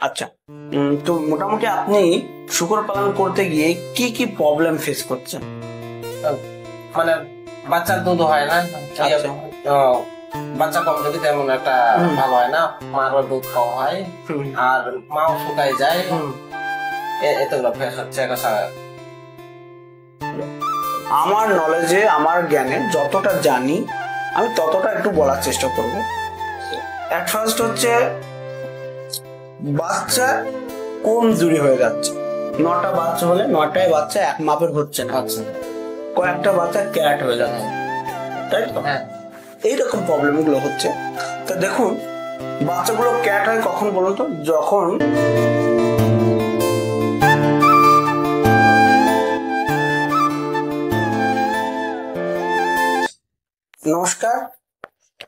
আচ্ছা, তো মোটামুটি আপনি শূকর পালন করতে গিয়ে কি কি প্রবলেম ফেস করছেন? মানে বাচ্চার দুধ হয় না, আচ্ছা। বাচ্চা কম যদি তেমন একটা ভালো হয় না, মারও দুধ কম হয় আর মাও শুকায় যায়, এতগুলো ফেস হচ্ছে। আমার নলেজে, আমার জ্ঞানে যতটা জানি আমি ততটা একটু বলার চেষ্টা করব। এট ফার্স্ট হচ্ছে বাচ্চা কম জুড়ি হয়ে যাচ্ছে। 9টা বাচ্চা হলে 9টায় বাচ্চা এক মাপের হচ্ছে না, কয়েকটা বাচ্চা ক্যাট হয়ে যাচ্ছে, তাই তো? এইরকম প্রবলেম গুলো হচ্ছে। তো দেখুন, বাচ্চাগুলো ক্যাট হয় কখন বলুন তো? যখন নমস্কার।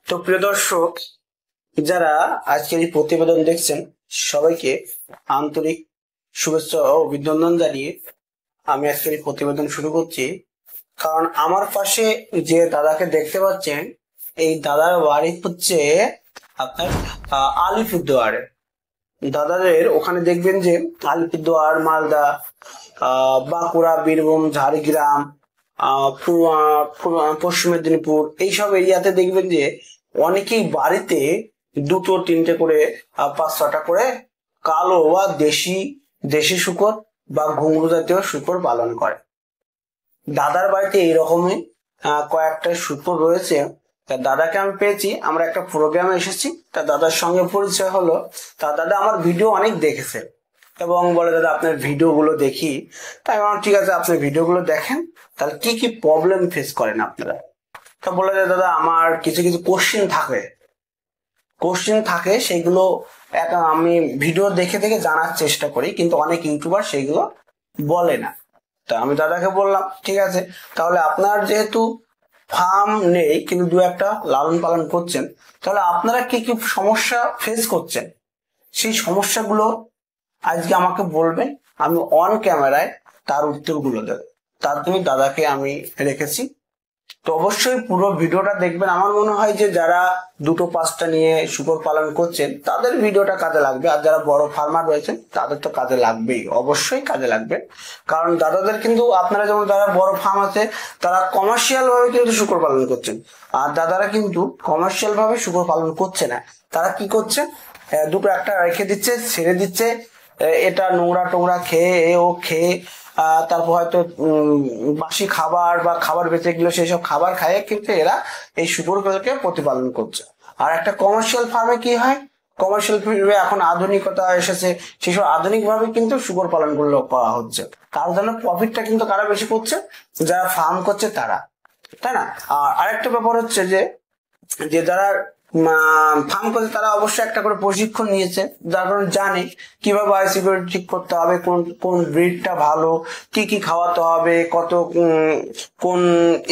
তো প্রিয় দর্শক, যারা আজকের এই প্রতিবেদন দেখছেন, সবাইকে আন্তরিক শুভেচ্ছা ও অভিনন্দন জানিয়ে আমি আজকের এই প্রতিবেদন শুরু করছি। কারণ আমার পাশে যে দাদাকে দেখতে পাচ্ছেন, এই দাদার বাড়ি হচ্ছে আপনার আলিপুরদুয়ারে। দাদাদের ওখানে দেখবেন যে আলিপুরদুয়ার, মালদা, বাঁকুড়া, বীরভূম, ঝাড়গ্রাম, পশ্চিম মেদিনীপুর, এইসব এরিয়াতে দেখবেন যে অনেকেই বাড়িতে 2টো 3টে করে 5-6টা করে কালো বা দেশি শূকর বা ঘুঙরু জাতীয় শূকর পালন করে। দাদার বাড়িতে এইরকমই কয়েকটা শূকর রয়েছে। তা দাদাকে আমি পেয়েছি, আমরা একটা প্রোগ্রামে এসেছি, তা দাদার সঙ্গে পরিচয় হলো। তা দাদা আমার ভিডিও অনেক দেখেছে এবং বলে, দাদা আপনার ভিডিও গুলো দেখি। তাই আমার ঠিক আছে, আপনি ভিডিও গুলো দেখেন, তাহলে কি কি প্রবলেম ফেস করেন আপনারা। তা বলে যে দাদা আমার কিছু কিছু কোশ্চেন থাকে, সেইগুলো আমি ভিডিও দেখে দেখে জানার চেষ্টা করি, কিন্তু অনেক ইউটিউবার সেইগুলো বলে না। তা আমি দাদাকে বললাম, ঠিক আছে, তাহলে আপনার যেহেতু ফার্ম নেই কিন্তু 2-একটা লালন পালন করছেন, তাহলে আপনারা কি কি সমস্যা ফেস করছেন সেই সমস্যাগুলো আজকে আমাকে বলবেন। আমি অন ক্যামেরায় তার উত্তরগুলো দেব। তার জন্য দাদাকে আমি রেখেছি। তো অবশ্যই পুরো ভিডিওটা দেখবেন। আমার মনে হয় যে যারা 2টো 5টা নিয়ে শূকর পালন করছেন তাদের ভিডিওটা কাজে লাগবে, আর যারা বড় ফার্মার রয়েছেন তাদের তো কাজে লাগবেই, অবশ্যই কাজে লাগবে। কারণ দাদাদের কিন্তু, আপনারা যেমন যারা বড় ফার্ম আছে তারা কমার্শিয়াল ভাবে কিন্তু শূকর পালন করছেন, আর দাদারা কিন্তু কমার্শিয়াল ভাবে শূকর পালন করছে না। তারা কি করছে, 2টো-1টা রেখে দিচ্ছে, ছেড়ে দিচ্ছে, এটা নোংরা টোংরা খেয়ে ও খেয়ে তারপর হয়তো বাসি খাবার বা খাবার বেঁচে গেলো সেই সব খাবার খায়, কিন্তু এরা এই শূকরগুলোকে প্রতিপালন করছে। আর একটা কমার্শিয়াল ফার্মে কি হয়, কমার্শিয়াল ফার্মে এখন আধুনিকতা এসেছে, সেসব আধুনিক ভাবে কিন্তু শূকর পালন গুলো করা হচ্ছে। তার জন্য প্রফিটটা কিন্তু কারা বেশি করছে, যারা ফার্ম করছে তারা, তাই না? আর আরেকটা ব্যাপার হচ্ছে যে যারা ফার্ম করছে তারা অবশ্যই একটা করে প্রশিক্ষণ নিয়েছে, যার কারণে জানে কিভাবে বায়োসিকিউরিটি ঠিক করতে হবে, কোন কোন ব্রিডটা ভালো, কি কি খাওয়াতে হবে, কত কোন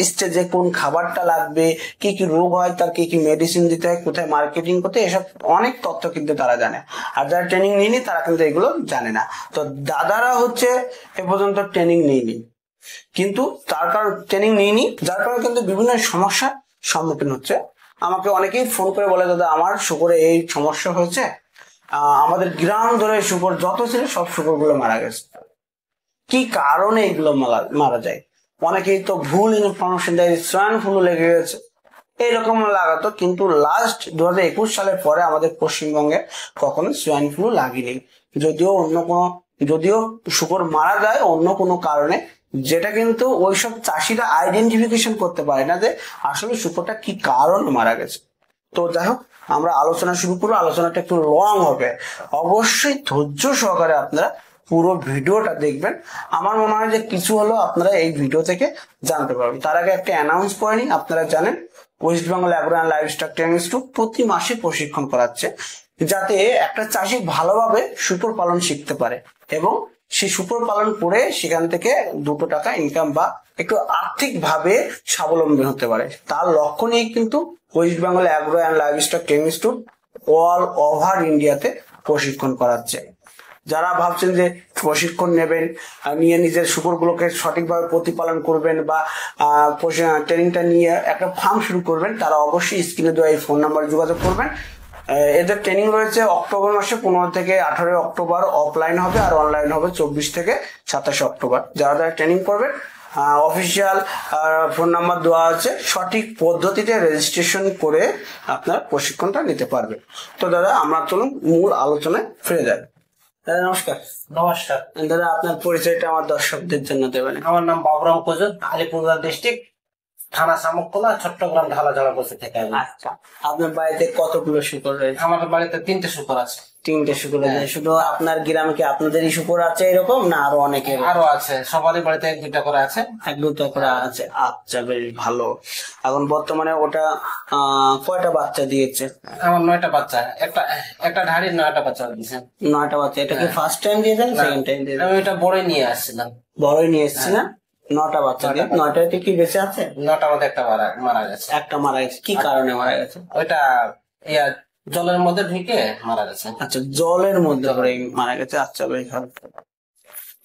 স্টেজে কোন খাবারটা লাগবে, কি কি রোগ হয়, তার কি কি মেডিসিন দিতে হয়, কোথায় মার্কেটিং করতে, এসব অনেক তথ্য কিন্তু তারা জানে। আর যারা ট্রেনিং নিয়নি তারা কিন্তু এগুলো জানে না। তো দাদারা হচ্ছে এ পর্যন্ত ট্রেনিং নিয়নি, কিন্তু তার কারণ ট্রেনিং নিয়নি, যার কারণে কিন্তু বিভিন্ন সমস্যার সম্মুখীন হচ্ছে। আমাকে অনেকেই ফোন করে বলে, দাদা আমার শূকরে এই সমস্যা হয়েছে, আমাদের গ্রাম ধরে শূকর যত ছিল সব শূকর গুলো মারা গেছে। কি কারণে এগুলো মারা যায়? অনেকেই তো ভুল ইনফরমেশন দেয়, সোয়াইন ফ্লু লেগে গেছে, এইরকম লাগাতো। কিন্তু লাস্ট 2021 সালের পরে আমাদের পশ্চিমবঙ্গে কখনো সোয়াইন ফ্লু লাগেনি। যদিও শূকর মারা যায় অন্য কোনো কারণে, যেটা কিন্তু ওইসব চাষিরা আইডেন্টিফিকেশন করতে পারে না যে আসলে শূকরটা কি কারণ মারা গেছে। তো যাই হোক, আমরা আলোচনা শুরু করবো। আলোচনাটা একটু লং হবে, অবশ্যই ধৈর্য সহকারে আপনারা পুরো ভিডিওটা দেখবেন। আমার মনে হয় যে কিছু হলো আপনারা এই ভিডিও থেকে জানতে পারবেন। তার আগে একটা অ্যানাউন্স করে নিই। আপনারা জানেন West Bengal agro and livestock training institute প্রতি মাসে প্রশিক্ষণ করাচ্ছে, যাতে একটা চাষি ভালোভাবে শূকর পালন শিখতে পারে এবং সে শূকর পালন করে সেখান থেকে 2টো টাকা ইনকাম বা একটু আর্থিক ভাবে স্বাবলম্বী হতে পারে। তার লক্ষ্য নিয়ে কিন্তু West Bengal agro and livestock training institute all over ইন্ডিয়াতে প্রশিক্ষণ করাচ্ছে। যারা ভাবছেন যে প্রশিক্ষণ নেবেন, নিয়ে নিজের শূকরগুলোকে সঠিকভাবে প্রতিপালন করবেন বা ট্রেনিংটা নিয়ে একটা ফার্ম শুরু করবেন, তারা অবশ্যই স্ক্রিনে দেওয়া এই ফোন নাম্বারে যোগাযোগ করবেন। এদের ট্রেনিং রয়েছে অক্টোবর মাসে 15 থেকে 18 অক্টোবর অফলাইন হবে, আর অনলাইন হবে 24 থেকে 27 অক্টোবর। যারা যারা ট্রেনিং করবেন অফিসিয়াল ফোন নাম্বার দেওয়া আছে, সঠিক পদ্ধতিতে রেজিস্ট্রেশন করে আপনার প্রশিক্ষণটা নিতে পারবেন। তো দাদা আমরা চলুন মূল আলোচনায় ফিরে যাই। দাদা নমস্কার। নমস্কার দাদা আপনার পরিচয়টা আমার দর্শকদের জন্য দেবেন? আমার নাম বাবুরাম কুজুর, আলিপুরদুয়ার ডিস্ট্রিক্ট, থানা শামুকতলা, চট্টগ্রাম ঢালাঝাড়া বসে থেকে আমি। আচ্ছা, আপনার বাড়িতে কতগুলো শুকর রয়েছে? আমার বাড়িতে 3টে শুকর আছে। 3টে শুকর আছে? শুধু আপনার গ্রামে কি আপনাদেরই শুকর আছে এরকম, না আরো অনেকের? আরো আছে, সবারই বাড়িতে 1-2টা করে আছে। 1-2টা করে আছে। আচ্ছা, বেশ ভালো। এখন বর্তমানে ওটা কয়টা বাচ্চা দিয়েছে? আমার 9টা বাচ্চা, একটা ঢাড়ির 9টা বাচ্চা দিয়েছে। 9টা বাচ্চা। এটা কি ফার্স্ট টাইম দিয়েছেন, সেকেন্ড টাইম দিয়েছেন? আমি ওইটা বড়ই নিয়ে আসছিলাম। বড়ই নিয়ে এসেছি না? 9টা বাচ্চা দিয়ে 9টাতে কি বেঁচে আছে? 9টার মধ্যে একটা মারা গেছে। একটা মারা গেছে। কি কারণে মারা গেছে? ওইটা জলের মধ্যে ঢুকে মারা গেছে। আচ্ছা, জলের মধ্যে পড়ে মারা গেছে। আচ্ছা, বেশ ভালো।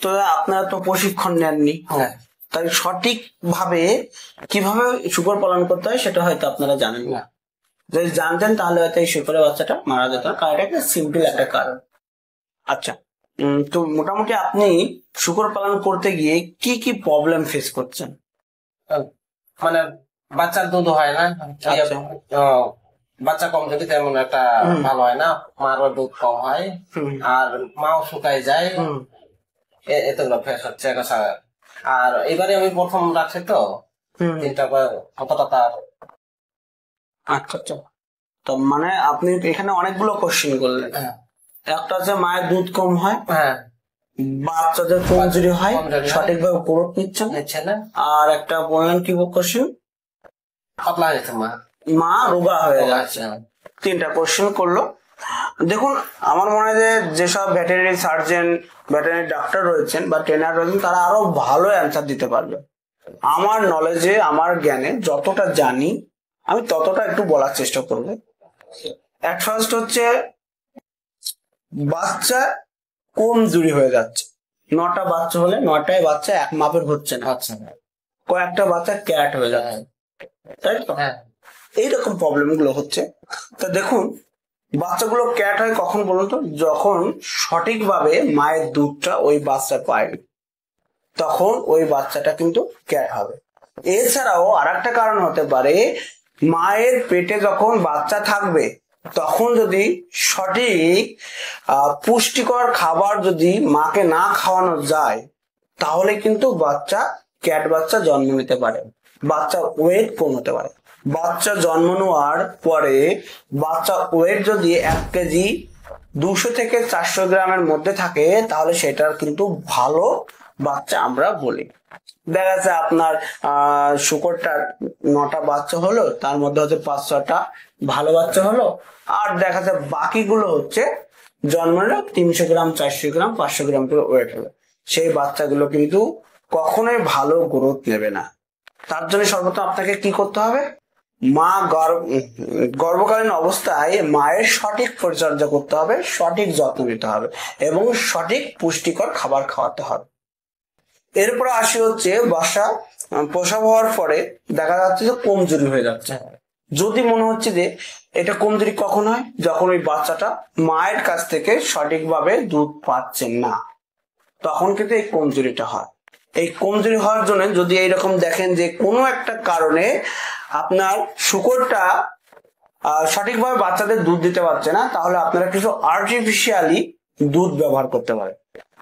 তো আপনারা তো প্রশিক্ষণ নেননি, হ্যাঁ, তাই সঠিক ভাবে কিভাবে শুকর পালন করতে হয় সেটা হয়তো আপনারা জানেন না। যদি জানতেন তাহলে হয়তো এই শুকরের বাচ্চাটা মারা যেত না, কারণ এটা একটা সিম্পল একটা কারণ। আচ্ছা, তো মোটামুটি আপনি শুকর পালন করতে গিয়ে কি কি প্রবলেম ফেস করছেন? মানে বাচ্চার দুধ হয় না, আচ্ছা। বাচ্চা কম যদি তেমন একটা ভালো হয় না, মারও দুধ কম হয়, আর মাও শুকায় যায়, এতগুলো ফেস হচ্ছে। আর এবারে আমি প্রথম রাখছি তো 3টা কতটা তার। আচ্ছা আচ্ছা, তো মানে আপনি এখানে অনেকগুলো কোশ্চেন করলেন। একটা হচ্ছে মায়ের দুধ কম হয়, হ্যাঁ, বাচ্চাদের কমজোরি হয়, সঠিকভাবে গ্রোথ নিচ্ছে না, আর একটা বললেন কি কোশ্চেন? পাতলা হয়েছে মা রোগা হয়ে যাচ্ছে। 3টা কোশ্চেন করলো। দেখুন, আমার মনে হয় যে যেসব ভেটেরিনারি সার্জন, ভেটেরিনারি ডাক্তার রয়েছেন বা ট্রেনার রয়েছেন, তারা আরো ভালো অ্যান্সার দিতে পারবে। আমার নলেজে, আমার জ্ঞানে যতটা জানি আমি ততটা একটু বলার চেষ্টা করবো। এট ফার্স্ট হচ্ছে বাচ্চা কমজোরি হয়ে যাচ্ছে। 9টা বাচ্চা হলে 9টাই বাচ্চা এক মাপের হচ্ছে না, কয়েকটা বাচ্চা ক্যাট হয়ে যাচ্ছে, তাই তো? এইরকম প্রবলেম গুলো হচ্ছে। তো দেখুন, বাচ্চাগুলো ক্যাট হয় কখন বলুন তো? যখন সঠিকভাবে মায়ের দুধটা ওই বাচ্চা পায়, তখন ওই বাচ্চাটা কিন্তু ক্যাট হবে। এছাড়াও আর একটা কারণ হতে পারে, মায়ের পেটে যখন বাচ্চা থাকবে তখন যদি সঠিক পুষ্টিকর খাবার যদি মাকে না খাওয়ানো যায়, তাহলে কিন্তু বাচ্চা ক্যাট বাচ্চা জন্ম নিতে পারে, বাচ্চা ওয়েট কম হতে পারে। বাচ্চা জন্ম নেওয়ার পরে বাচ্চা ওয়েট যদি 1 কেজি 200 থেকে 400 গ্রামের মধ্যে থাকে, তাহলে সেটার কিন্তু ভালো বাচ্চা আমরা বলি। দেখা যাচ্ছে আপনার শুকরটার 9টা বাচ্চা হলো, তার মধ্যে হচ্ছে 5-6টা ভালো বাচ্চা হলো, আর দেখা যাচ্ছে বাকিগুলো হচ্ছে জন্ম নিল 300 গ্রাম, 400 গ্রাম, 500 গ্রাম করে ওয়েট হলো। সেই বাচ্চাগুলো কিন্তু কখনোই ভালো গ্রোথ নেবে না। তার জন্য সর্বপ্রথম আপনাকে কি করতে হবে? মা গর্ভকালীন অবস্থায় মায়ের সঠিক পরিচর্যা করতে হবে, সঠিক যত্ন নিতে হবে এবং সঠিক পুষ্টিকর খাবার খাওয়াতে হবে। এরপরে আসি হচ্ছে বাচ্চা প্রসব হওয়ার পরে দেখা যাচ্ছে যে কমজোরি হয়ে যাচ্ছে। যদি মনে হচ্ছে যে এটা কমজোরি কখন হয়? যখন ওই বাচ্চাটা মায়ের কাছ থেকে সঠিকভাবে দুধ পাচ্ছে না, তখন কিন্তু এই কমজোরিটা হয়। এই কমজোরি হওয়ার জন্য যদি এইরকম দেখেন যে কোনো একটা কারণে আপনার শুকরটা সঠিকভাবে বাচ্চাদের দুধ দিতে পারছে না, তাহলে আপনারা কিছু আর্টিফিশিয়ালি দুধ ব্যবহার করতে পারেন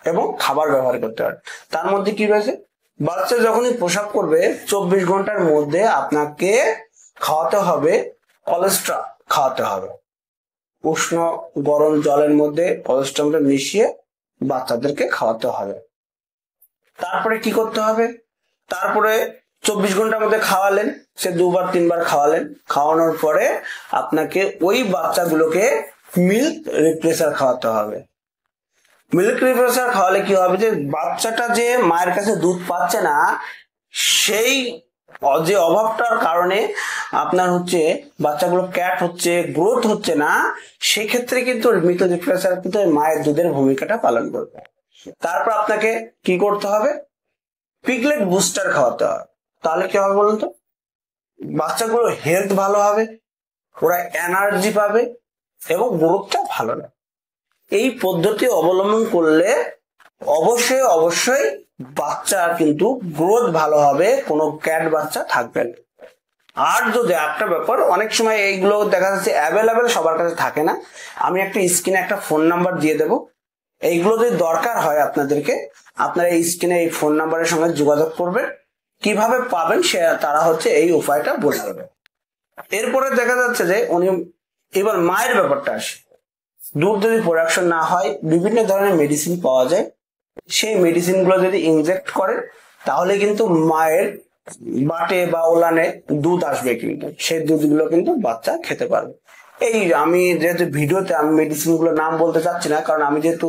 এবং খাবার ব্যবহার করতে পারেন। তার মধ্যে কি রয়েছে? বাচ্চা যখনই প্রসব করবে 24 ঘন্টার মধ্যে আপনাকে খাওয়াতে হবে কলেস্ট্রল, খাওয়াতে হবে উষ্ণ গরম জলের মধ্যে কলেস্ট্রলটা মিশিয়ে বাচ্চাদেরকে খাওয়াতে হবে। তারপরে কি করতে হবে? তারপরে 24 ঘন্টার মধ্যে খাওয়ালেন, সে 2-3 বার খাওয়ালেন, খাওয়ানোর পরে আপনাকে ওই বাচ্চাগুলোকে মিল্ক রিপ্লেসার খাওয়াতে হবে। মিল্ক রিপ্লেসার খাওয়ালে কি হবে? যে বাচ্চাটা যে মায়ের কাছে দুধ পাচ্ছে না, সেই যে অভাবটার কারণে আপনার হচ্ছে বাচ্চাগুলো ক্যাট হচ্ছে, গ্রোথ হচ্ছে না, সেক্ষেত্রে কিন্তু মিল্ক রিপ্লেসার কিন্তু মায়ের দুধের ভূমিকাটা পালন করবে। তারপর আপনাকে কি করতে হবে? পিগলেট বুস্টার খাওয়াতে হবে। তাহলে কি হবে বলুন তো? বাচ্চাগুলো হেলথ ভালো হবে, ওরা এনার্জি পাবে এবং গ্রোথটা ভালো না। এই পদ্ধতি অবলম্বন করলে অবশ্যই অবশ্যই বাচ্চার কিন্তু গ্রোথ ভালো হবে, কোনো ক্যাট বাচ্চা থাকবে না। আর যদি একটা ব্যাপার, অনেক সময় এইগুলো দেখা যাচ্ছে অ্যাভেলেবেল সবার কাছে থাকে না। আমি একটা স্ক্রিনে একটা ফোন নাম্বার দিয়ে দেবো, এইগুলো যদি দরকার হয় আপনাদেরকে, আপনারা এই স্ক্রিনে এই ফোন নাম্বারের সঙ্গে যোগাযোগ করবেন। কিভাবে পাবেন সে তারা হচ্ছে এই উপায়টা বলে দেবে। এরপরে দেখা যাচ্ছে যে উনি এবার মায়ের ব্যাপারটা আসে। দুধ যদি প্রোডাকশন না হয়, বিভিন্ন ধরনের মেডিসিন পাওয়া যায়, সেই মেডিসিন গুলো যদি ইনজেক্ট করে তাহলে কিন্তু মায়ের বাটে বা ওলানে দুধ আসবে, কিন্তু সেই দুধগুলো কিন্তু বাচ্চা খেতে পারবে। এই আমি যেহেতু ভিডিওতে আমি মেডিসিন গুলো নাম বলতে চাচ্ছি না, কারণ আমি যেহেতু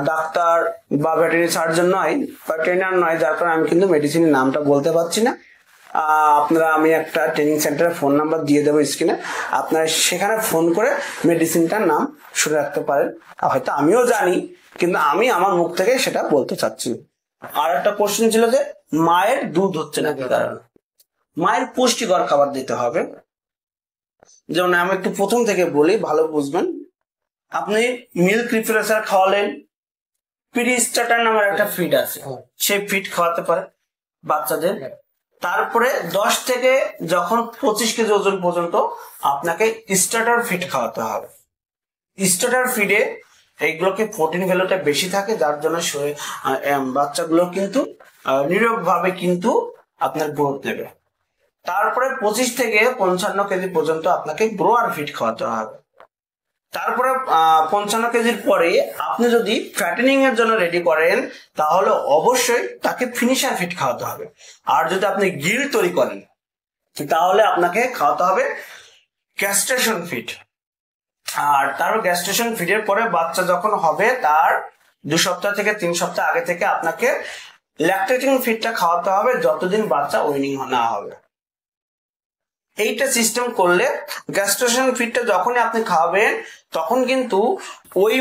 ডাক্তার বা ভেটেরিনারি সার্জন নয় বা ট্রেনার নয়, যার কারণে আমি কিন্তু মেডিসিনের নামটা বলতে পারছি না। আপনারা, আমি একটা ট্রেনিং সেন্টারের ফোন নাম্বার দিয়ে দেবো স্ক্রিনে, আপনারা সেখানে ফোন করে মেডিসিনটার নাম শুনে রাখতে পারেন। হয়তো আমিও জানি, কিন্তু আমি আমার মুখ থেকে সেটা বলতে চাচ্ছি। আর একটা কোশ্চেন ছিল যে মায়ের দুধ হচ্ছে না কি কারণে। মায়ের পুষ্টিকর খাবার দিতে হবে। যেমন আমি একটু প্রথম থেকে বলি, ভালো বুঝবেন। আপনি মিল্ক রিফ্রেশার খাওয়ালেন, পিডি স্টার্টার নামের একটা ফিড আছে, সেই ফিড খাওয়াতে পারে বাচ্চাদের। তারপরে 10 থেকে যখন 25 কেজি ওজন পর্যন্ত আপনাকে স্টার্টার ফিড খাওয়াতে হবে। স্টার্টার ফিডে এইগুলোকে প্রোটিন ভ্যালুটা বেশি থাকে, যার জন্য বাচ্চাগুলো কিন্তু নীরব ভাবে কিন্তু আপনার গ্রোথ নেবে। তারপরে 25 থেকে 55 কেজি পর্যন্ত আপনাকে গ্রোয়ার ফিড খাওয়াতে হবে। তারপরে 55 কেজির পরে আপনি যদি ফ্যাটেনিং এর জন্য রেডি করেন, তাহলে অবশ্যই তাকে ফিনিশার ফিড খাওয়াতে হবে। আর যদি আপনি গিল তৈরি করেন, তাহলে আপনাকে খাওয়াতে হবে গ্যাস্ট্রেশন ফিড। আর তারপর গ্যাস্ট্রেশন ফিডের পরে বাচ্চা যখন হবে, তার 2 সপ্তাহ থেকে 3 সপ্তাহ আগে থেকে আপনাকে ল্যাকটেটিং ফিডটা খাওয়াতে হবে, যতদিন বাচ্চা উইনিং না হবে। এইটা সিস্টেম করলে গ্যাস্ট্রেশন ফিডটা যখনই আপনি খাওয়াবেন, তখন কিন্তু ওই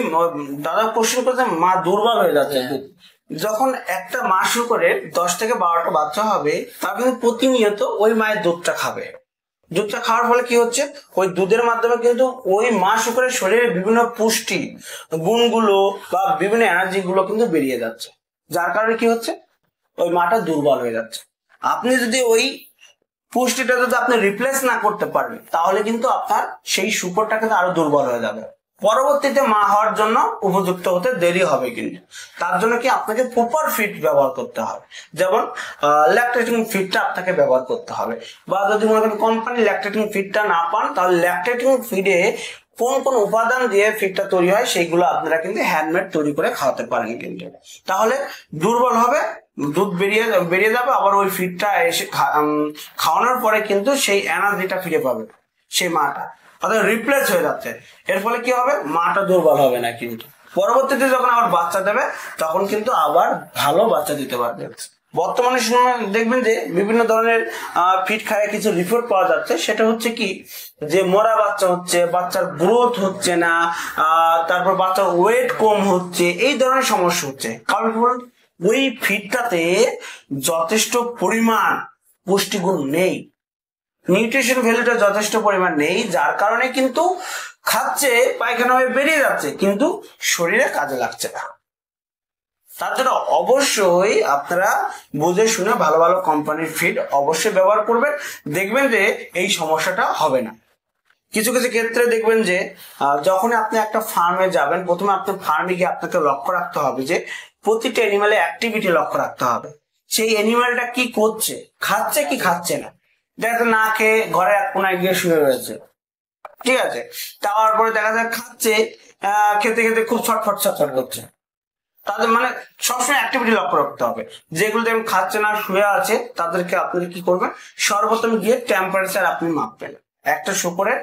দাদা কোশ্চেন করতে মা দুর্বল হয়ে যাচ্ছে। যখন একটা মা শুরু করে 10 থেকে 12টা বাচ্চা হবে, তার কিন্তু প্রতিনিয়ত ওই মায়ের দুধটা খাবে। দুধটা খাওয়ার ফলে কি হচ্ছে, ওই দুধের মাধ্যমে কিন্তু ওই মা শুকরের শরীরে বিভিন্ন পুষ্টি গুণগুলো বা বিভিন্ন এনার্জি গুলো কিন্তু বেরিয়ে যাচ্ছে, যার কারণে কি হচ্ছে, ওই মাটা দুর্বল হয়ে যাচ্ছে। আপনি যদি ওই পুষ্টিটা যদি আপনি রিপ্লেস না করতে পারেন, তাহলে কিন্তু আপনার সেই শুকরটা কিন্তু আরো দুর্বল হয়ে যাবে, পরবর্তীতে মা হওয়ার জন্য উপযুক্ত হতে দেরি হবে। কিন্তু তার জন্য কি আপনাকে প্রপার ফিড ব্যবহার করতে হবে, যেমন ল্যাকটেটিং ফিডটা আপনাকে ব্যবহার করতে হবে। বা যদি মনে করেন কোম্পানি ল্যাকটেটিং ফিডটা না পান, তাহলে ল্যাকটেটিং ফিডে কোন কোন উপাদান দিয়ে ফিডটা তৈরি হয় সেইগুলো আপনারা কিন্তু হ্যান্ডমেড তৈরি করে খাওয়াতে পারেন। কিন্তু তাহলে দুর্বল হবে, দুধ বেরিয়ে যাবে, আবার ওই ফিডটা এসে খাওয়ানোর পরে কিন্তু সেই এনার্জিটা ফিরে পাবে সেই মাটা, অর্থাৎ রিপ্লেস হয়ে যাচ্ছে। এর ফলে কি হবে, মাটা দুর্বল হবে না, কিন্তু পরবর্তীতে যখন আবার বাচ্চা দেবে তখন কিন্তু আবার ভালো বাচ্চা দিতে পারবে। বর্তমানে সময় দেখবেন যে বিভিন্ন ধরনের ফিড খায় কিছু রিপোর্ট পাওয়া যাচ্ছে, সেটা হচ্ছে কি, যে মরা বাচ্চা হচ্ছে, বাচ্চার গ্রোথ হচ্ছে না, তারপর বাচ্চার ওয়েট কম হচ্ছে, এই ধরনের সমস্যা হচ্ছে। কারণ ওই ফিডটাতে যথেষ্ট পরিমাণ পুষ্টিগুণ নেই, নিউট্রিশন ভ্যালুটা যথেষ্ট পরিমাণ নেই, যার কারণে কিন্তু খাচ্ছে, পায়খানা হয়ে বেরিয়ে যাচ্ছে, কিন্তু শরীরে কাজে লাগছে না। তার জন্য অবশ্যই আপনারা বুঝে শুনে ভালো ভালো কোম্পানির ফিড অবশ্যই ব্যবহার করবেন, দেখবেন যে এই সমস্যাটা হবে না। কিছু কিছু ক্ষেত্রে দেখবেন যে যখন আপনি একটা ফার্মে যাবেন, প্রথমে আপনার ফার্মে গিয়ে আপনাকে লক্ষ্য রাখতে হবে যে প্রতিটা অ্যানিমালের অ্যাক্টিভিটি লক্ষ্য রাখতে হবে, সেই অ্যানিমালটা কি করছে, খাচ্ছে কি খাচ্ছে না। দেখা না খেয়ে ঘরে এক কোনায় গিয়ে শুয়ে রয়েছে, ঠিক আছে, তারপরে দেখা যায় খাচ্ছে, খেতে খেতে খুব ছটফট ছটফট করছে। তাদের মানে সবসময় অ্যাক্টিভিটি লক্ষ্য রাখতে হবে। যেগুলো দেখবেন খাচ্ছে না, শুয়ে আছে, তাদেরকে আপনি কি করবেন, সর্বপ্রথম গিয়ে টেম্পারেচার আপনি মাপবেন। একটা শুকরের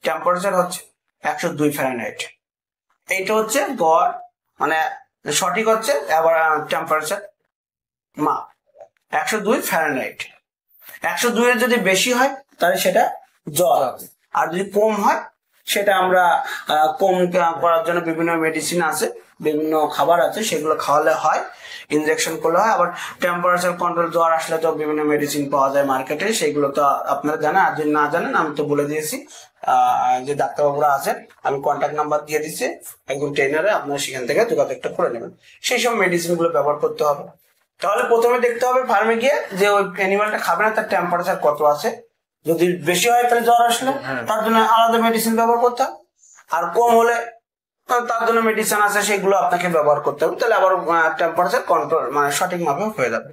টেম্পারেচার হচ্ছে 102 ফ্যারেনহাইট। এইটা হচ্ছে গড়, মানে সঠিক হচ্ছে এবার টেম্পারেচার মাপ 102 ফ্যারেনহাইট। 102 এর যদি বেশি হয় তাহলে সেটা জ্বর, আর যদি কম হয় সেটা আমরা কম করার জন্য বিভিন্ন মেডিসিন আছে, বিভিন্ন খাবার আছে, সেগুলো খাওয়ালে হয়, ইনজেকশন করলে হয়। আবার টেম্পারেচার কন্ট্রোল, জ্বর আসলে তো বিভিন্ন মেডিসিন পাওয়া যায় মার্কেটে, সেগুলো তো আপনারা জানেন। আর যদি না জানেন আমি তো বলে দিয়েছি, যে ডাক্তারবাবুরা আছেন, আমি কন্ট্যাক্ট নাম্বার দিয়ে দিচ্ছি একজন ট্রেনারে, আপনারা সেখান থেকে যোগাযোগটা করে নেবেন। সেই সব মেডিসিন গুলো ব্যবহার করতে হবে। তাহলে প্রথমে দেখতে হবে ফার্মে গিয়ে যে ওই অ্যানিমালটা খাবে না তার টেম্পারেচার কত আছে। যদি বেশি হয় তাহলে জ্বর আসলে তার জন্য আলাদা মেডিসিন ব্যবহার করতে হবে, আর কম হলে তার জন্য মেডিসিন আছে, সেগুলো আপনাকে ব্যবহার করতে হবে। তাহলে আবার টেম্পারেচার কন্ট্রোল মানে সঠিক মাপে হয়ে যাবে।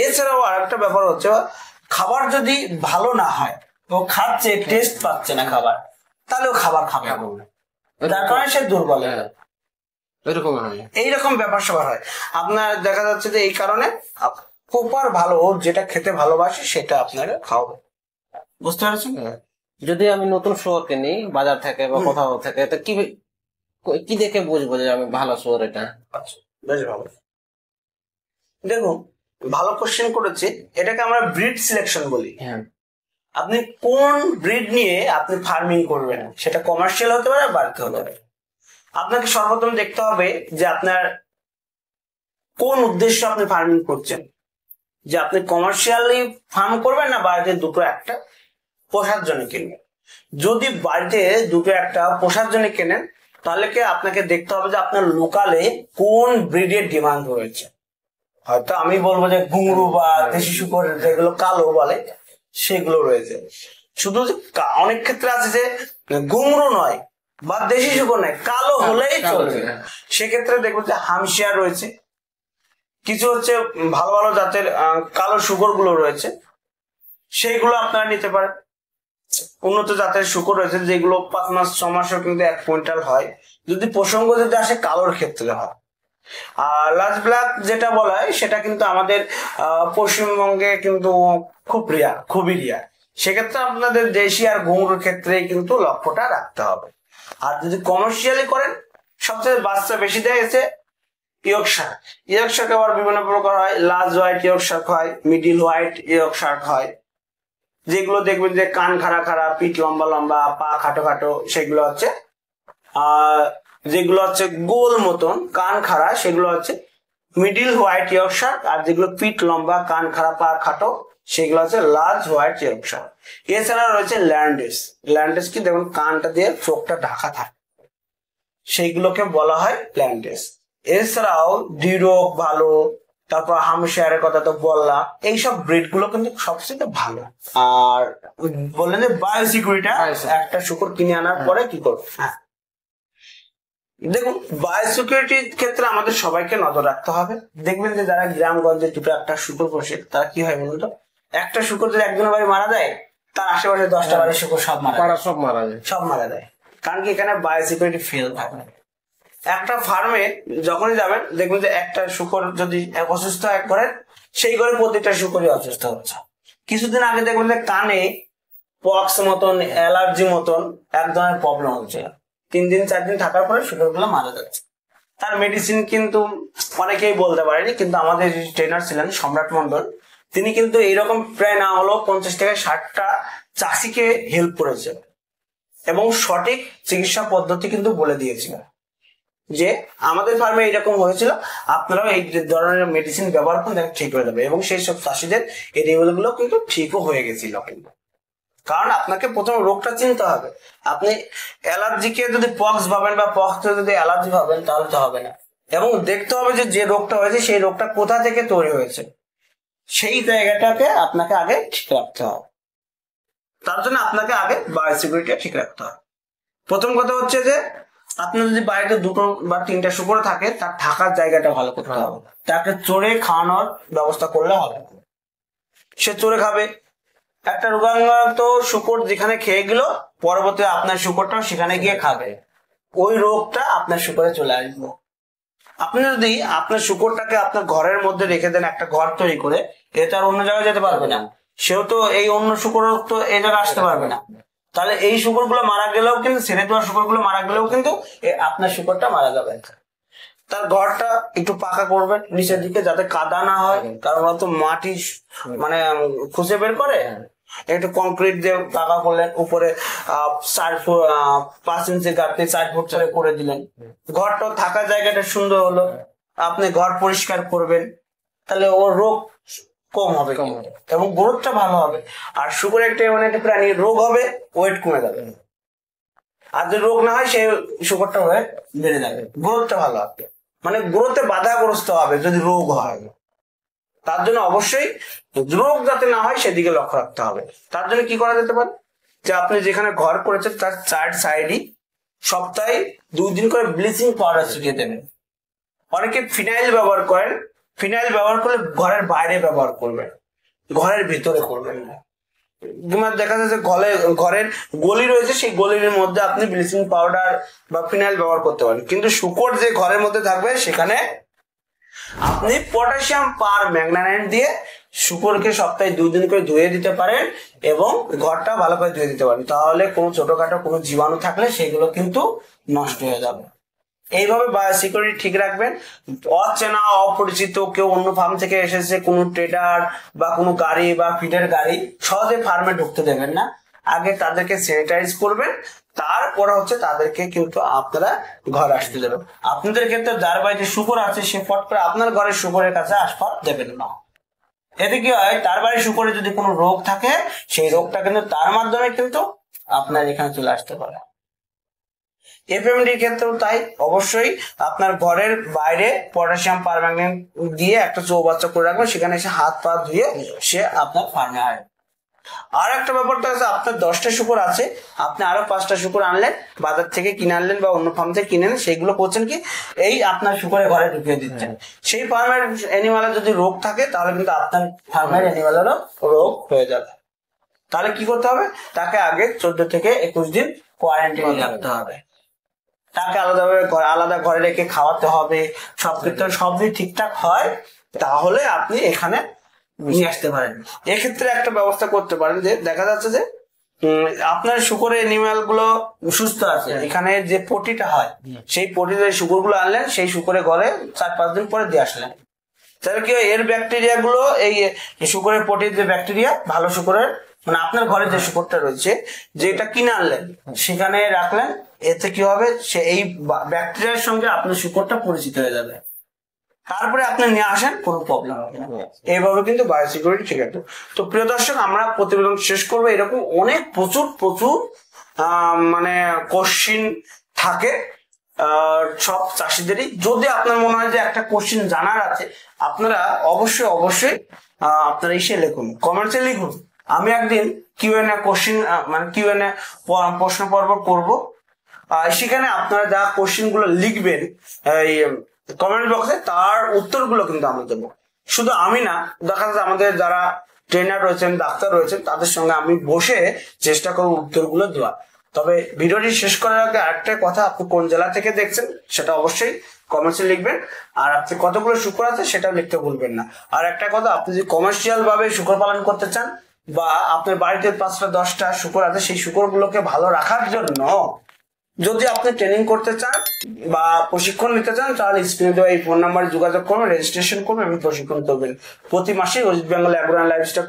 এছাড়াও আরেকটা ব্যাপার হচ্ছে, খাবার যদি ভালো না হয়, ও খাচ্ছে টেস্ট পাচ্ছে না খাবার, তাহলে ও খাবার খাবে না, যার কারণে সে দুর্বল হয়ে যাবে। এইরকম ব্যাপার স্যাপার হয় আপনার, দেখা যাচ্ছে যে এই কারণে প্রপার ভালো, ও যেটা খেতে ভালোবাসে সেটা আপনাকে খাওয়াবে। বুঝতে পারছেন? যদি আমি নতুন শুয়োর কিনি বাজার থেকে বা কোথাও থেকে, তো কি দেখে বুঝবো যে আমি ভালো শুয়োর এটা? আচ্ছা, বেশ ভালো। দেখুন, ভালো কোশ্চেন করেছে। এটাকে আমরা ব্রিড সিলেকশন বলি। আপনি কোন ব্রিড নিয়ে আপনি ফার্মিং করবেন, সেটা কমার্শিয়াল হতে পারে, বাড়িতে হতে পারে। আপনাকে সর্বপ্রথম দেখতে হবে যে আপনার কোন উদ্দেশ্য আপনি ফার্মিং করছেন, যে আপনি কমার্শিয়ালি ফার্ম করবেন না বাড়িতে দুটো একটা পোষার জন্য কিনবেন। যদি বাড়িতে দুটো একটা পোষার জন্য কেনেন, তাহলে কি আপনাকে দেখতে হবে যে আপনার লোকালে কোন ব্রিডের ডিমান্ড রয়েছে। হয়তো আমি বলবো যে ঘুঙরু বা দেশি শূকর যেগুলো কালো বলে সেগুলো রয়েছে। শুধু অনেক ক্ষেত্রে আছে যে ঘুঙরু নয় বা দেশি শূকর নয়, কালো হলেই চলবে। সেক্ষেত্রে দেখবো যে হামশিয়ার রয়েছে, কিছু হচ্ছে ভালো ভালো জাতের কালো শূকর গুলো রয়েছে, সেইগুলো আপনারা নিতে পারেন। উন্নত জাতের শূকর রয়েছে যেগুলো 5 মাস 6 মাসেও কিন্তু 1 কুইন্টাল হয়, যদি প্রসঙ্গ যদি আসে কালোর ক্ষেত্রে হয়। আর লাজ ব্ল্যাক যেটা বলা হয় সেটা কিন্তু আমাদের পশ্চিমবঙ্গে কিন্তু খুবই রিয়া। সেক্ষেত্রে আপনাদের দেশি আর ঘুঙরুর ক্ষেত্রে কিন্তু লক্ষ্যটা রাখতে হবে। আর যদি কমার্শিয়ালি করেন, সবচেয়ে বাচ্চা বেশি দেয় এসে ইয়র্কশায়ার। ইয়র্কশায়ার আবার বিভিন্ন প্রকার হয়, লার্জ হোয়াইট ইয়র্কশায়ার হয়, মিডিল হোয়াইট ইয়র্কশায়ার হয়, যেগুলো দেখবেন যে কান খাড়া খাড়া, পিঠ লম্বা লম্বা, পা খাটো খাটো, সেগুলো হচ্ছে যেগুলো হচ্ছে গোল মতন কান খাড়া, সেগুলো হচ্ছে মিডিল হোয়াইট ইয়র্কশায়ার। আর যেগুলো পিঠ লম্বা, কান খাড়া, পা খাটো, সেগুলো হচ্ছে লার্জ হোয়াইট ইয়র্কশায়ার। এছাড়া রয়েছে ল্যান্ডেস। ল্যান্ডেস কি দেখুন কানটা দিয়ে চোখটা ঢাকা থাকে, সেইগুলোকে বলা হয় ল্যান্ডেস। এছাড়াও ডিরোক ভালো, তারপর হামশায়ারের কথা তো বললাম, এইসব ব্রিড গুলো কিন্তু সবচেয়ে ভালো। আর বললেন যে বায়োসিকিউরিটি, একটা শূকর কিনে আনার পরে কি করবো? হ্যাঁ, দেখুন বায়োসিকিউরিটির ক্ষেত্রে আমাদের সবাইকে নজর রাখতে হবে। দেখবেন যে যারা গ্রামগঞ্জে দুটো একটা শূকর পোষে, তারা কি হয় বলুন তো, একটা শূকর যদি একজনের বাড়ি মারা যায়, তার আশেপাশে 10টা বাড়ির শূকর সব মারা যায়। কারণ কি এখানে বায়োসিকিউরিটি ফেল থাকে। একটা ফার্মে যখনই যাবেন দেখবেন যে একটা শূকর যদি অসুস্থ এক করে, সেই ঘরে প্রত্যেকটা শূকরই অসুস্থ হচ্ছে। কিছুদিন আগে দেখবেন যে কানে পক্স মতন, অ্যালার্জি মতন এক ধরনের প্রবলেম হচ্ছে। 3 দিন 4 দিন থাকার পরে শূকর গুলো মারা যাচ্ছে। তার মেডিসিন কিন্তু অনেকেই বলতে পারেনি, কিন্তু আমাদের যে ট্রেনার ছিলেন সম্রাট মন্ডল, তিনি কিন্তু এইরকম প্রায় না হলো 50 থেকে 60টা চাষিকে হেল্প করেছে এবং সঠিক চিকিৎসা পদ্ধতি কিন্তু বলে দিয়েছিলেন যে আমাদের ফার্মে এইরকম হয়েছিল, আপনারাও এই ধরনের মেডিসিন ব্যবহার করুন, ঠিক হয়ে যাবে। এবং সেই সব চাষিদের এই রেগুলো কিন্তু ঠিকও হয়ে গেছিল। কিন্তু কারণ আপনাকে প্রথম রোগটা চিনতে হবে। আপনি অ্যালার্জিকে যদি পক্স ভাবেন বা পক্সকে যদি অ্যালার্জি ভাবেন, তাহলে তো হবে না। এবং দেখতে হবে যে যে রোগটা হয়েছে সেই রোগটা কোথা থেকে তৈরি হয়েছে, সেই জায়গাটাকে আপনাকে আগে ঠিক রাখতে হবে। তার জন্য আপনাকে আগে বায়োসিকিউরিটি ঠিক রাখতে হবে। প্রথম কথা হচ্ছে যে আপনার যদি বাড়িতে 2টো বা 3টা শূকর থাকে, তার থাকার জায়গাটা ভালো করতে হবে। তাকে চড়ে খাওয়ানোর ব্যবস্থা করলে হবে। সে চড়ে খাবে, একটা রোগাক্রান্ত শূকর যেখানে খেয়ে গেল, পরবর্তী আপনার শূকরটাও সেখানে গিয়ে খাবে, ওই রোগটা আপনার শূকরে চলে আসবে। আপনি যদি আপনার শূকরটাকে আপনার ঘরের মধ্যে রেখে দেন, একটা ঘর তৈরি করে, এ তো আর অন্য জায়গায় যেতে পারবে না, সেও তো এই অন্য শূকর তো এই জায়গায় আসতে পারবে না। তাহলে এই শূকর গুলো মারা গেলেও কিন্তু, ছেড়ে দেওয়া শূকর গুলো মারা গেলেও কিন্তু আপনার শূকরটা মারা যাবে। তার ঘরটা একটু পাকা করবেন নিচের দিকে, যাতে কাদা না হয়, কারণ ওরা তো মাটি মানে খুঁজে বের করে, একটু কংক্রিট দিয়ে পাকা করলেন, উপরে 5 ইঞ্চি গাঁথনি 4 ফুট করে দিলেন, ঘরটা থাকার জায়গাটা সুন্দর হলো। আপনি ঘর পরিষ্কার করবেন, তাহলে ওর রোগ কম হবে এবং গ্রোথটা ভালো হবে। আর শুকর একটা এমন একটা প্রাণী, রোগ হবে ওয়েট কমে যাবে, আর যদি রোগ না হয় সেই শুকরটা ওয়েট বেড়ে যাবে, গ্রোথটা ভালো হবে। মানে গ্রোথে বাধাগ্রস্ত হবে যদি রোগ হয়, তার জন্য অবশ্যই রোগ যাতে না হয় সেদিকে লক্ষ্য রাখতে হবে। তার জন্য কি করা যেতে পারে, যে আপনি যেখানে ঘর করেছেন তার 4 সাইডই সপ্তাহে 2 দিন করে ব্লিচিং পাউডার ছিটিয়ে দেবেন। অনেকে ফিনাইল ব্যবহার করেন, ফিনাইল ব্যবহার করলে ঘরের বাইরে ব্যবহার করবেন, ঘরের ভিতরে করবেন না। দেখা যাচ্ছে ঘরের গলি রয়েছে, সেই গলির মধ্যে আপনি ব্লিচিং পাউডার বা ফিনাইল ব্যবহার করতে পারেন, কিন্তু শুকর যে ঘরের মধ্যে থাকবে সেখানে আপনি পটাশিয়াম পার ম্যাগনানাইট দিয়ে শুকরকে সপ্তাহে 2 দিন করে ধুয়ে দিতে পারেন এবং ঘরটা ভালো করে ধুয়ে দিতে পারেন। তাহলে কোনো ছোটখাটো কোনো জীবাণু থাকলে সেগুলো কিন্তু নষ্ট হয়ে যাবে। এইভাবে বায়োসিকিউরিটি ঠিক রাখবেন। অচেনা অপরিচিত কেউ অন্য ফার্ম থেকে এসেছে, কোনো ট্রেডার বা কোনো গাড়ি বা ফিডের গাড়ি সহজে ফার্মে ঢুকতে দেবেন না। আগে তাদেরকে স্যানিটাইজ করবেন, তারপরে তাদেরকে কিন্তু আপনারা ঘর আসতে দেবেন। আপনাদের ক্ষেত্রে যার বাড়িতে শুকর আছে সে ফট করে আপনার ঘরের শুকরের কাছে আসপাত দেবেন না। এতে কি হয়, তার বাড়ির শুকরে যদি কোনো রোগ থাকে সেই রোগটা কিন্তু তার মাধ্যমে কিন্তু আপনার এখানে চলে আসতে পারে। এফএমডির ক্ষেত্রেও তাই, অবশ্যই আপনার ঘরের বাইরে পটাশিয়াম পারম্যাঙ্গানেট দিয়ে একটা চৌবাচ্চা করে রাখবেন, সেখানে এসে হাত পা ধুয়ে সে আপনার ফার্মে আসবে। আর একটা ব্যাপারটা আছে, আপনার 10টা শুকর আছে, আপনি আরো 5টা শুকর আনলেন, বাজার থেকে কিনে আনলেন বা অন্য ফার্ম থেকে কিনে আনলেন, সেইগুলো করছেন কি এই আপনার শুকরের ঘরে ঢুকিয়ে দিচ্ছেন। সেই ফার্মের অ্যানিমালের যদি রোগ থাকে তাহলে কিন্তু আপনার ফার্মের অ্যানিমালেরও রোগ হয়ে যাবে। তাহলে কি করতে হবে, তাকে আগে 14 থেকে 21 দিন কোয়ারেন্টাইনে রাখতে হবে, তাকে আলাদা ঘরে রেখে খাওয়াতে হবে। সব ক্ষেত্রে সবই ঠিকঠাক হয় তাহলে আপনি এখানে নিয়ে আসতে পারেন। এক্ষেত্রে একটা ব্যবস্থা করতে পারেন, যে দেখা যাচ্ছে যে আপনার শুকরের এনিম্যাল গুলো সুস্থ আছে, এখানে যে পটিটা হয় সেই পটিতে শুকর গুলো আনলেন, সেই শুকরের ঘরে 4-5 দিন পরে দিয়ে আসলেন, তাহলে কি এর ব্যাকটেরিয়া গুলো এই শুকরের পটির যে ব্যাকটেরিয়া ভালো শুকরের, মানে আপনার ঘরে যে শুকরটা রয়েছে যেটা কিনে আনলেন সেখানে রাখলেন, এতে কি হবে, সে এই ব্যাকটেরিয়ার সঙ্গে আপনার শুকরটা পরিচিত হয়ে যাবে, তারপরে আপনি নিয়ে আসেন, কোনো প্রবলেম হবে না। এইভাবে কিন্তু বায়োসিকিউরিটি ঠিক আছে। তো প্রিয় দর্শক, আমরা প্রতিবেদন শেষ করবো। এরকম অনেক প্রচুর মানে কোশ্চিন থাকে সব চাষিদেরই। যদি আপনার মনে হয় যে একটা কোশ্চিন জানার আছে, আপনারা অবশ্যই আপনারা এসে লিখুন, কমেন্টসে লিখুন। আমি একদিন কিউএনএ কোশ্চিন মানে কিউএনএ প্রশ্ন পর্ব করবো, সেখানে আপনারা যা কোশ্চিন গুলো লিখবেন এই কমেন্ট বক্সে, তার উত্তরগুলো কিন্তু আমি দেবো। শুধু আমি না, দেখা যাচ্ছে আমাদের যারা ট্রেনার রয়েছেন, ডাক্তার রয়েছেন, তাদের সঙ্গে আমি বসে চেষ্টা করবো উত্তরগুলো দেওয়ার। তবে ভিডিওটি শেষ করার আগে আরেকটা কথা, আপনি কোন জেলা থেকে দেখছেন সেটা অবশ্যই কমেন্টসে লিখবেন, আর আপনি কতগুলো শুকর আছে সেটাও লিখতে ভুলবেন না। আর একটা কথা, আপনি যদি কমার্শিয়াল ভাবে শুকর পালন করতে চান বা আপনার বাড়িতে 5টা 10টা শুকর আছে, সেই শুকরগুলোকে ভালো রাখার জন্য যদি আপনি ট্রেনিং করতে চান বা প্রশিক্ষণ নিতে চান, তাহলে স্ক্রিনে দেওয়া এই ফোন নাম্বারে যোগাযোগ করবেন, রেজিস্ট্রেশন করবেন এবং প্রশিক্ষণ করবেন। প্রতি মাসে West Bengal agro and livestock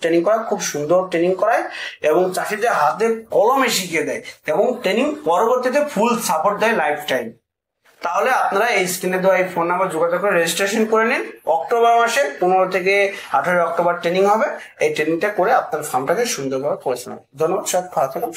training করা, খুব সুন্দর ট্রেনিং করায় এবং চাষিদের হাতে কলমে শিখিয়ে দেয় এবং ট্রেনিং পরবর্তীতে ফুল সাপোর্ট দেয় লাইফ টাইম। তাহলে আপনারা এই স্ক্রিনে দেওয়া এই ফোন নাম্বার যোগাযোগ করে রেজিস্ট্রেশন করে নিন। অক্টোবর মাসে 15 থেকে 18 অক্টোবর ট্রেনিং হবে। এই ট্রেনিংটা করে আপনার ফার্মটাকে সুন্দরভাবে পরিচালনা। ধন্যবাদ, সব ভালো থাকুন।